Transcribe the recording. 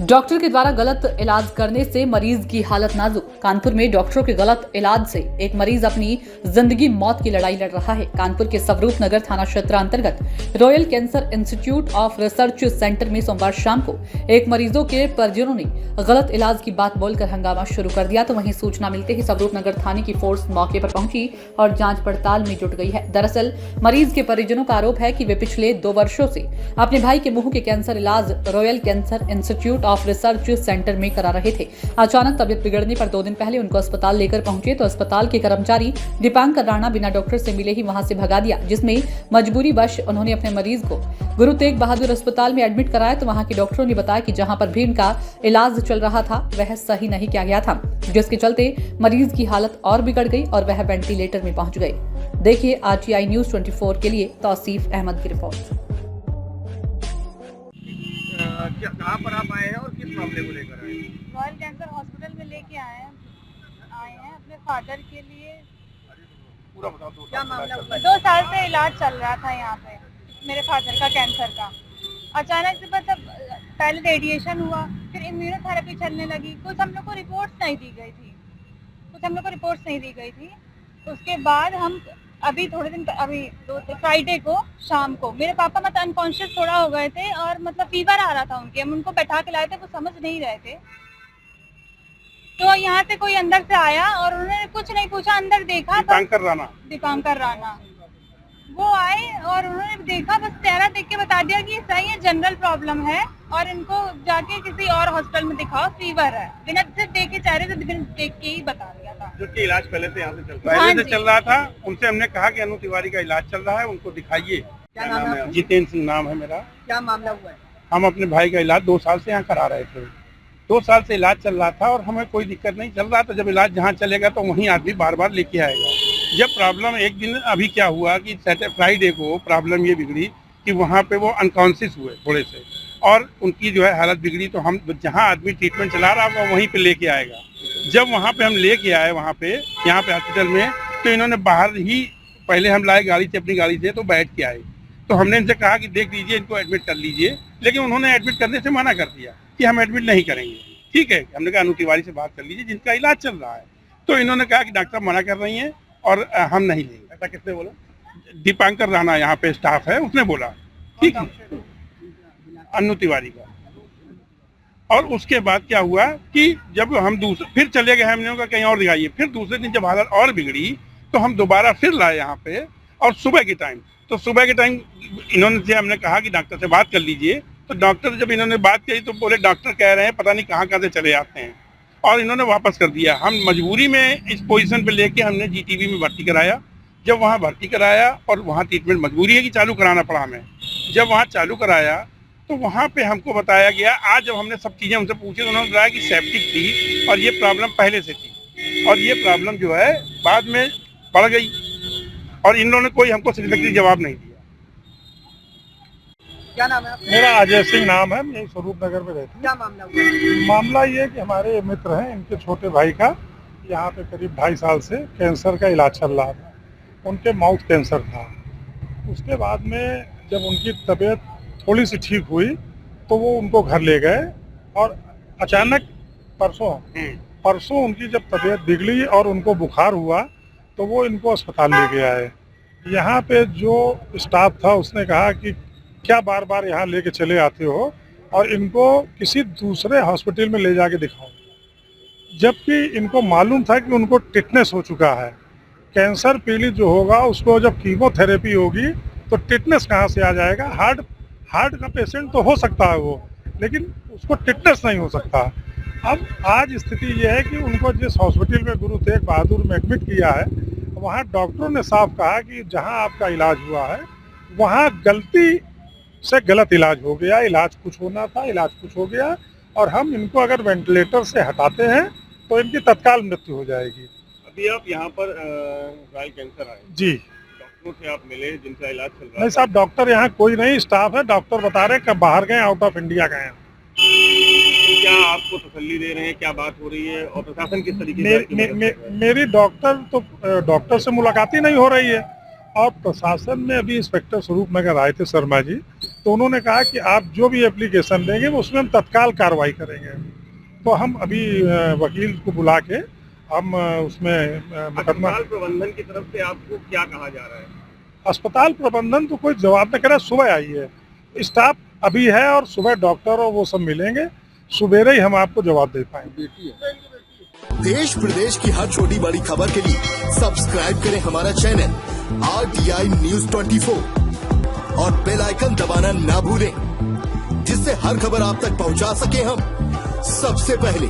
Doctor के द्वारा गलत इलाज करने से मरीज की हालत नाजुक। कानपुर में डॉक्टरों के गलत इलाज से एक मरीज अपनी जिंदगी मौत की लड़ाई लड़ रहा है। कानपुर के स्वरूप नगर थाना क्षेत्र अंतर्गत royal cancer institute of research centre में सोमवार शाम को एक मरीजों के परिजनों ने गलत इलाज की बात बोलकर हंगामा शुरू कर दिया। तो वहीं सूचना मिलते ही स्वरूप नगर थाने की फोर्स मौके पर पहुंची और जांच पड़ताल में जुट गई है। दरअसल मरीज के परिजनों का आरोप है कि वे पिछले 2 वर्षों से अपने भाई के मुंह के कैंसर इलाज royal cancer institute of research centre में करा रहे थे। अचानक तबियत बिगड़ने पर 2 दिन पहले उनको अस्पताल लेकर पहुंचे तो अस्पताल के कर्मचारी दीपांकर राणा बिना डॉक्टर से मिले ही वहां से भगा दिया, जिसमें मजबूरी वश उन्होंने अपने मरीज को गुरु तेग बहादुर अस्पताल में एडमिट कराया। तो वहां के डॉक्टरों ने बताया कि जहां पर भी इनका इलाज चल रहा था वह सही नहीं किया गया था, जिसके चलते मरीज की हालत और बिगड़ गई और वह वेंटिलेटर में पहुंच गए। देखिए RTI न्यूज 24 के लिए तौसीफ अहमद की रिपोर्ट। कहाँ पर आप आए हैं और किस मामले को लेकर आए हैं? रॉयल कैंसर हॉस्पिटल में लेके आए हैं अपने फादर के लिए। पूरा बताओ। क्या मामला हुआ? 2 साल से इलाज चल रहा था यहाँ पे मेरे फादर का कैंसर का। अचानक से मतलब पहले रेडिएशन हुआ, फिर इम्यूनोथेरेपी चलने लगी। कुछ हम लोग को रिपोर्ट्स नहीं दी गई थी। उसके बाद हम अभी फ्राइडे को शाम को मेरे पापा मतलब अनकॉन्शियस थोड़ा हो गए थे और मतलब फीवर आ रहा था उनके। हम उनको बैठा के लाए थे, वो समझ नहीं रहे थे। तो यहाँ से कोई अंदर से आया और उन्होंने कुछ नहीं पूछा, अंदर देखा। दीपांकर राणा वो आए और उन्होंने देखा, बस चेहरा देख के बता दिया कि ये सही है, जनरल प्रॉब्लम है और इनको जाके किसी और हॉस्पिटल में दिखाओ, फीवर है। बिना सिर्फ देख के चेहरे से देख के ही बता दिया था। जो कि इलाज पहले से यहाँ से चल रहा था, उनसे हमने कहा कि अनु तिवारी का इलाज चल रहा है, उनको दिखाइए। क्या नाम है? जितेंद्र सिंह नाम है मेरा। क्या मामला हुआ है? हम अपने भाई का इलाज 2 साल से यहाँ करा रहे थे। 2 साल से इलाज चल रहा था और हमें कोई दिक्कत नहीं चल रहा था। जब इलाज जहाँ चलेगा तो वहीं आदमी बार बार लेके आएगा। जब प्रॉब्लम एक दिन अभी क्या हुआ कि फ्राइडे को प्रॉब्लम ये बिगड़ी कि वहाँ पे वो अनकॉन्शियस हुए थोड़े से और उनकी जो है हालत बिगड़ी। तो हम जहाँ आदमी ट्रीटमेंट चला रहा होगा वहीं पे लेके आएगा। जब वहाँ पे हम लेके आए यहाँ पे हॉस्पिटल में, तो इन्होंने बाहर ही पहले हम लाए गाड़ी से, अपनी गाड़ी से, तो बैठ के आए। तो हमने इनसे कहा कि देख लीजिए, इनको एडमिट कर लीजिए, लेकिन उन्होंने एडमिट करने से मना कर दिया कि हम एडमिट नहीं करेंगे। ठीक है, हमने कहा अनु तिवारी से बात कर लीजिए जिनका इलाज चल रहा है। तो इन्होंने कहा कि डॉक्टर मना कर रही हैं और हम नहीं लेंगे। ऐसा किसने बोला? दीपांकर राणा यहाँ पे स्टाफ है, उसने बोला। ठीक है, अनु तिवारी का। और उसके बाद क्या हुआ कि जब हम फिर चले गए, हमने कहा कहीं और दिखाइए। फिर दूसरे दिन जब हालत और बिगड़ी तो हम दोबारा फिर लाए यहाँ पे, और सुबह के टाइम इन्होंने से हमने कहा कि डॉक्टर से बात कर लीजिए। तो डॉक्टर जब इन्होंने बात की तो बोले डॉक्टर कह रहे हैं पता नहीं कहाँ से चले आते हैं, और इन्होंने वापस कर दिया। हम मजबूरी में इस पोजीशन पे लेके हमने GTV में भर्ती कराया। जब वहाँ भर्ती कराया और वहाँ ट्रीटमेंट मजबूरी है कि चालू कराना पड़ा हमें। जब वहाँ चालू कराया तो वहाँ पे हमको बताया गया, आज जब हमने सब चीज़ें उनसे पूछी तो उन्होंने बताया कि सेप्टिक थी और ये प्रॉब्लम पहले से थी और ये प्रॉब्लम जो है बाद में बढ़ गई, और इन लोगों ने कोई हमको सैटिस्फैक्टरी जवाब नहीं दिया। क्या नाम है आपका? मेरा अजय सिंह नाम है, यही स्वरूप नगर में रहते हैं। क्या मामला हुआ? मामला ये है कि हमारे मित्र हैं, इनके छोटे भाई का यहाँ पे करीब 2.5 साल से कैंसर का इलाज चल रहा था। उनके माउथ कैंसर था। उसके बाद में जब उनकी तबीयत थोड़ी सी ठीक हुई तो वो उनको घर ले गए, और अचानक परसों उनकी जब तबीयत बिगड़ी और उनको बुखार हुआ तो वो इनको अस्पताल ले के आए। यहाँ पे जो स्टाफ था उसने कहा कि क्या बार बार यहाँ लेके चले आते हो और इनको किसी दूसरे हॉस्पिटल में ले जाके दिखाओ, जबकि इनको मालूम था कि उनको टिटनेस हो चुका है। कैंसर पीड़ित जो होगा उसको जब कीमोथेरेपी होगी तो टिटनेस कहाँ से आ जाएगा? हार्ट का पेशेंट तो हो सकता है वो, लेकिन उसको टिटनेस नहीं हो सकता। अब आज स्थिति ये है कि उनको जिस हॉस्पिटल में गुरु तेग बहादुर में एडमिट किया है, वहाँ डॉक्टरों ने साफ कहा कि जहाँ आपका इलाज हुआ है वहाँ गलती से गलत इलाज हो गया। इलाज कुछ होना था, इलाज कुछ हो गया, और हम इनको अगर वेंटिलेटर से हटाते हैं तो इनकी तत्काल मृत्यु हो जाएगी। अभी आप यहाँ पर रॉयल कैंसर आए जी, डॉक्टरों से आप मिले जिनका इलाज चल रहा नहीं साहब, डॉक्टर यहाँ कोई नहीं, स्टाफ है। डॉक्टर बता रहे हैं कि बाहर गए, आउट ऑफ इंडिया गए हैं। क्या आपको तसल्ली दे रहे हैं, क्या बात हो रही है और प्रशासन किस तरीके से मेरी डॉक्टर से मुलाकात ही नहीं हो रही है। और प्रशासन में अभी इंस्पेक्टर स्वरूप नगर आए थे शर्मा जी, तो उन्होंने कहा कि आप जो भी एप्लीकेशन देंगे वो उसमें हम तत्काल कार्रवाई करेंगे। तो हम अभी वकील को बुला के हम उसमें मुकदमा। अस्पताल प्रबंधन की तरफ से आपको क्या कहा जा रहा है? अस्पताल प्रबंधन तो कोई जवाब नहीं कर रहा। सुबह आई है, स्टाफ अभी है और सुबह डॉक्टर और वो सब मिलेंगे, सुबेरे ही हम आपको जवाब दे पाएंगे। देश प्रदेश की हर छोटी बड़ी खबर के लिए सब्सक्राइब करें हमारा चैनल RTI News 24 और बेल आइकन दबाना ना भूलें, जिससे हर खबर आप तक पहुंचा सके हम सबसे पहले।